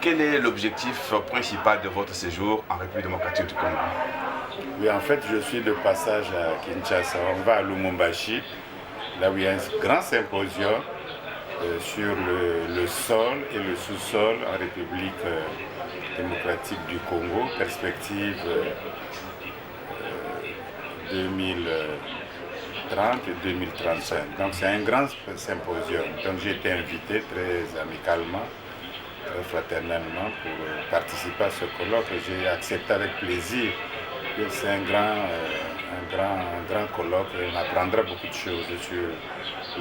Quel est l'objectif principal de votre séjour en République démocratique du Congo? Oui, en fait, je suis de passage à Kinshasa. On va à Lumumbashi, là où il y a un grand symposium sur le sol et le sous-sol en République démocratique du Congo, perspective 2030 et 2035. Donc c'est un grand symposium. Donc j'ai été invité très amicalement, très fraternellement pour participer à ce colloque. J'ai accepté avec plaisir. C'est un grand colloque et on apprendra beaucoup de choses sur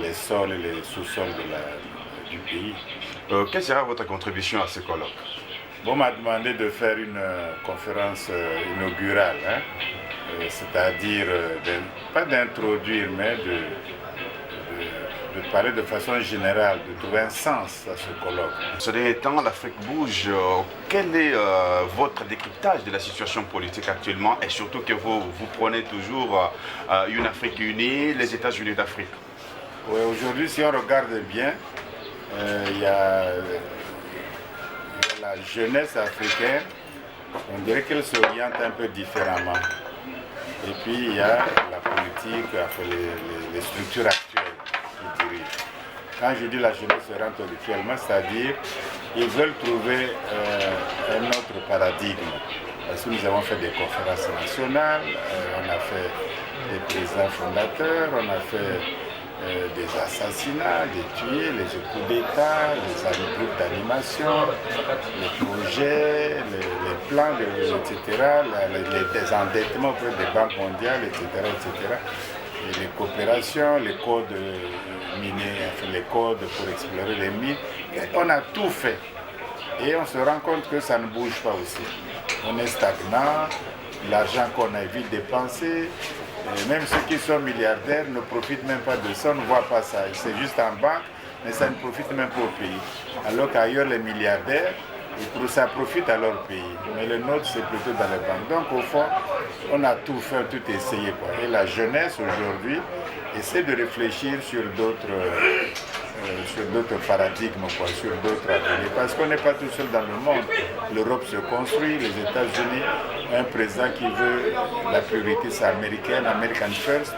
les sols et les sous-sols du pays. Quelle sera votre contribution à ce colloque? On m'a demandé de faire une conférence inaugurale, c'est-à-dire pas d'introduire, mais de parler de façon générale, de trouver un sens à ce colloque. Ce dernier temps, l'Afrique bouge. Quel est votre décryptage de la situation politique actuellement et surtout que vous prenez toujours une Afrique unie, les États-Unis d'Afrique? Oui, aujourd'hui, si on regarde bien, il y a la jeunesse africaine, on dirait qu'elle s'oriente un peu différemment. Et puis il y a la politique, les structures actuelles qui dirigent. Quand je dis la jeunesse s'oriente actuellement, c'est-à-dire ils veulent trouver un autre paradigme. Parce que nous avons fait des conférences nationales, on a fait des présidents fondateurs, on a fait des assassinats, des tués, les coups d'État, les groupes d'animation, les projets, les plans, etc., les désendettements auprès des banques mondiales, etc., etc., et les coopérations, les codes miniers, les codes pour explorer les mines. Et on a tout fait. Et on se rend compte que ça ne bouge pas aussi. On est stagnant, l'argent qu'on a vite dépensé. Et même ceux qui sont milliardaires ne profitent même pas de ça, on ne voit pas ça. C'est juste en banque, mais ça ne profite même pas au pays. Alors qu'ailleurs, les milliardaires, ça profite à leur pays. Mais le nôtre, c'est plutôt dans les banques. Donc, au fond, on a tout fait, tout essayé, quoi. Et la jeunesse, aujourd'hui, essaie de réfléchir sur d'autres paradigmes, quoi, sur d'autres avenirs. Parce qu'on n'est pas tout seul dans le monde. L'Europe se construit, les États-Unis, un président qui veut la priorité, c'est américaine, American First.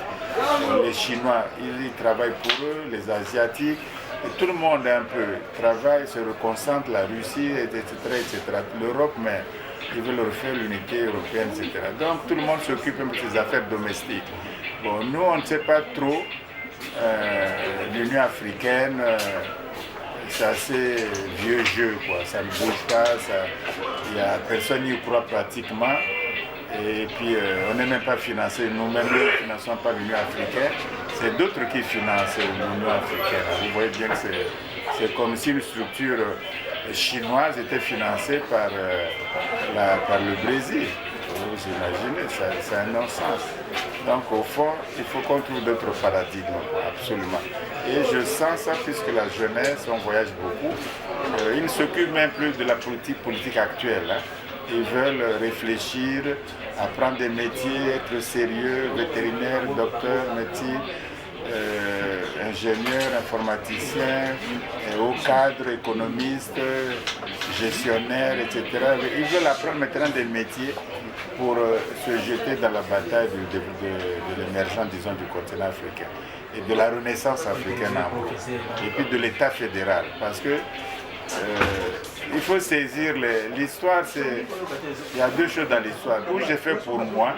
Les Chinois, ils travaillent pour eux, les Asiatiques. Et tout le monde un peu travaille, se reconcentre, la Russie, etc. etc. L'Europe, mais ils veulent refaire l'unité européenne, etc. Donc tout le monde s'occupe un peu de ses affaires domestiques. Bon, nous, on ne sait pas trop. L'Union africaine, c'est assez vieux jeu, quoi. Ça ne bouge pas, il y a personne n'y croit pratiquement. Et puis on n'est même pas financé, nous-mêmes ne finançons pas l'Union africaine, c'est d'autres qui financent l'Union africaine. Vous voyez bien que c'est comme si une structure chinoise était financée par le Brésil. Vous imaginez, c'est un non-sens. Donc au fond, il faut qu'on trouve d'autres paradigmes, absolument. Et je sens ça puisque la jeunesse, on voyage beaucoup. Ils ne s'occupent même plus de la politique actuelle. Ils veulent réfléchir, apprendre des métiers, être sérieux, vétérinaire, docteur, médecin, ingénieur, informaticien, haut cadre, économiste, gestionnaire, etc. Ils veulent apprendre maintenant des métiers pour se jeter dans la bataille de l'émergence, disons, du continent africain et de la renaissance africaine en gros, et puis de l'État fédéral. Parce que il faut saisir l'histoire, il y a deux choses dans l'histoire. Où j'ai fait pour moi,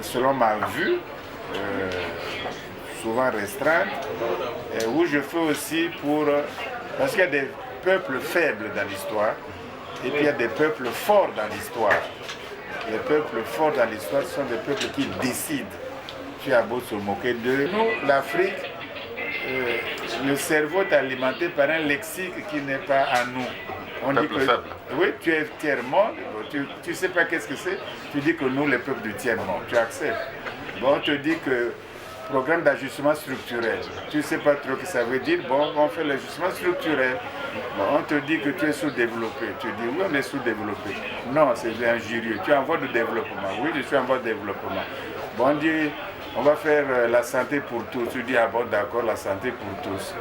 selon ma vue, souvent restreinte, et où je fais aussi parce qu'il y a des peuples faibles dans l'histoire, et puis il y a des peuples forts dans l'histoire. Les peuples forts dans l'histoire sont des peuples qui décident. Tu as beau se moquer de nous, l'Afrique, le cerveau est alimenté par un lexique qui n'est pas à nous. On dit que oui, tu es tiers-monde, tu ne sais pas qu'est-ce que c'est, tu dis que nous, les peuples du tiers-monde, tu acceptes. Bon, on te dit que programme d'ajustement structurel, tu ne sais pas trop ce que ça veut dire, bon, on fait l'ajustement structurel. Bon, on te dit que tu es sous-développé, tu dis oui, on est sous-développé. Non, c'est injurieux, tu es en voie de développement, oui, je suis en voie de développement. Bon, on va faire la santé pour tous. Tu dis, ah bon, d'accord, la santé pour tous.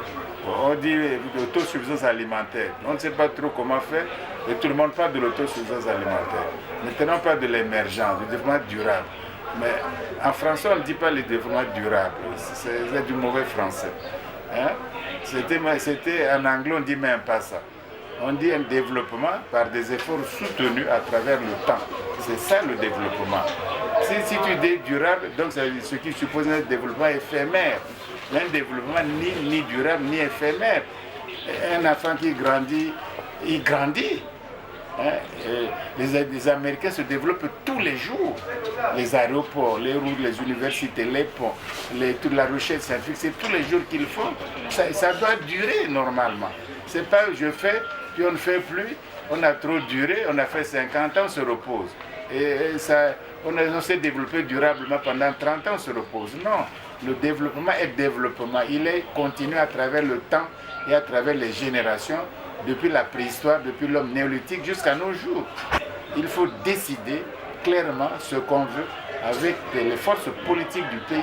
On dit l'autosuffisance alimentaire. On ne sait pas trop comment faire, et tout le monde parle de l'autosuffisance alimentaire. Maintenant, on parle de l'émergence, du développement durable. Mais en français, on ne dit pas le développement durable. C'est du mauvais français. Hein? C'était en anglais, on ne dit même pas ça. On dit un développement par des efforts soutenus à travers le temps. C'est ça le développement. Si tu dis durable, donc c'est ce qui suppose un développement éphémère. Il y a un développement ni durable ni éphémère. Un enfant qui grandit, il grandit. Hein? Les Américains se développent tous les jours. Les aéroports, les routes, les universités, les ponts, toute la recherche scientifique, c'est tous les jours qu'ils font. Ça doit durer normalement. C'est pas je fais, puis on ne fait plus, on a trop duré, on a fait 50 ans, on se repose. Et ça, on s'est développé durablement pendant 30 ans, on se repose. Non, le développement est développement. Il est continu à travers le temps et à travers les générations, depuis la préhistoire, depuis l'homme néolithique jusqu'à nos jours. Il faut décider clairement ce qu'on veut avec les forces politiques du pays,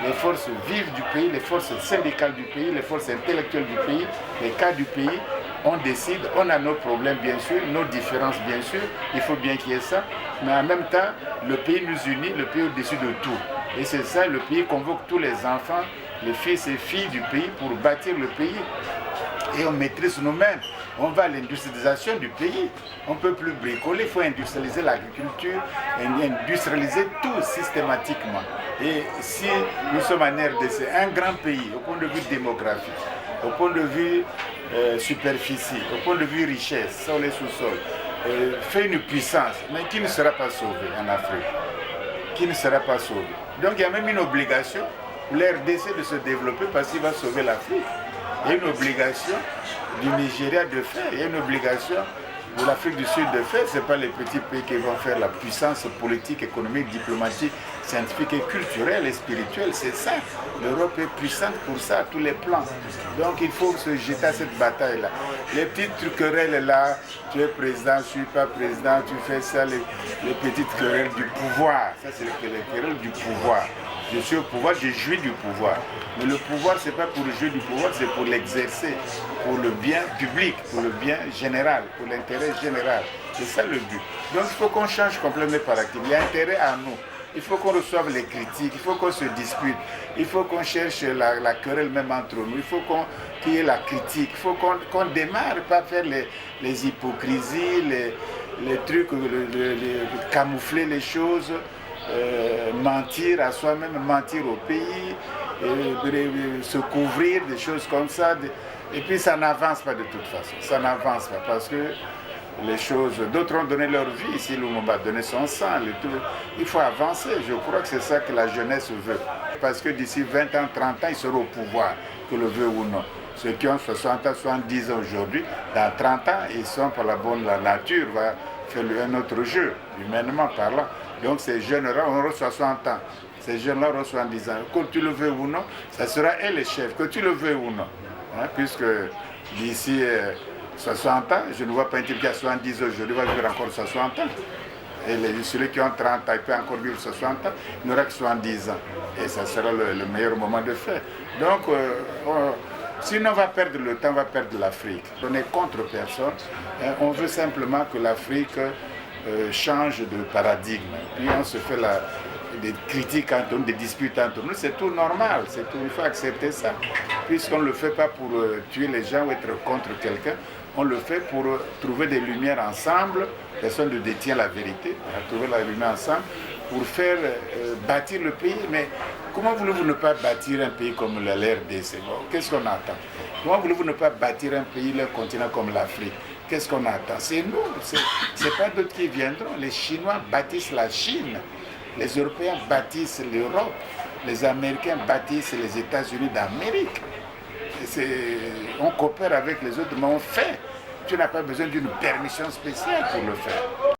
les forces vives du pays, les forces syndicales du pays, les forces intellectuelles du pays, les cas du pays. On décide, on a nos problèmes bien sûr, nos différences bien sûr, il faut bien qu'il y ait ça, mais en même temps, le pays nous unit, le pays au-dessus de tout. Et c'est ça, le pays convoque tous les enfants, les fils et filles du pays pour bâtir le pays. Et on maîtrise nous-mêmes. On va à l'industrialisation du pays. On ne peut plus bricoler, il faut industrialiser l'agriculture, industrialiser tout systématiquement. Et si nous sommes en RDC, un grand pays au point de vue démographique, au point de vue superficie, au point de vue richesse, sol et sous-sol, fait une puissance, mais qui ne sera pas sauvé en Afrique? Qui ne sera pas sauvé? Donc il y a même une obligation pour l'RDC de se développer parce qu'il va sauver l'Afrique. Il y a une obligation du Nigeria de faire, il y a une obligation de l'Afrique du Sud de faire. Ce n'est pas les petits pays qui vont faire la puissance politique, économique, diplomatique, scientifique et culturelle et spirituelle. C'est ça. L'Europe est puissante pour ça, à tous les plans. Donc il faut se jeter à cette bataille-là. Les petites querelles là, tu es président, je ne suis pas président, tu fais ça, les petites querelles du pouvoir. Ça, c'est les querelles du pouvoir. Je suis au pouvoir, je jouis du pouvoir. Mais le pouvoir, ce n'est pas pour le jeu du pouvoir, c'est pour l'exercer, pour le bien public, pour le bien général, pour l'intérêt général. C'est ça le but. Donc il faut qu'on change complètement par activité. Il y a intérêt à nous. Il faut qu'on reçoive les critiques, il faut qu'on se dispute, il faut qu'on cherche la querelle même entre nous, il faut qu'il y ait la critique, il faut qu'on démarre, pas faire les hypocrisies, les trucs, camoufler les choses. Mentir à soi-même, mentir au pays, se couvrir, des choses comme ça. Et puis ça n'avance pas de toute façon. Ça n'avance pas parce que les choses, d'autres ont donné leur vie. Ici, Lumumba a donné son sang. Il faut avancer. Je crois que c'est ça que la jeunesse veut. Parce que d'ici 20 ans, 30 ans, ils seront au pouvoir, que le veut ou non. Ceux qui ont 60 ans, 70 ans aujourd'hui, dans 30 ans, ils sont par la bonne la nature, va faire un autre jeu, humainement parlant. Donc ces jeunes-là auront 60 ans, ces jeunes-là auront 70 ans. Que tu le veux ou non, ça sera eux les chefs, que tu le veux ou non. Hein, puisque d'ici 60 ans, je ne vois pas un type qui a 70 ans aujourd'hui va vivre encore 60 ans. Et celui qui ont 30 ans, il peut encore vivre 60 ans, il n'aura que 70 ans. Et ça sera le meilleur moment de faire. Donc, sinon on va perdre le temps, on va perdre l'Afrique. On est contre personne. Hein, on veut simplement que l'Afrique change de paradigme. Puis on se fait des critiques entre nous, des disputes entre nous, c'est tout normal, c'est tout, il faut accepter ça. Puisqu'on ne le fait pas pour tuer les gens ou être contre quelqu'un, on le fait pour trouver des lumières ensemble, personne ne détient la vérité, trouver la lumière ensemble, pour faire bâtir le pays. Mais comment voulez-vous ne pas bâtir un pays comme la RDC? Qu'est-ce qu'on attend? Comment voulez-vous ne pas bâtir un pays, un continent comme l'Afrique? Qu'est-ce qu'on attend? C'est nous, c'est pas d'autres qui viendront. Les Chinois bâtissent la Chine, les Européens bâtissent l'Europe, les Américains bâtissent les États-Unis d'Amérique. On coopère avec les autres, mais on fait. Tu n'as pas besoin d'une permission spéciale pour le faire.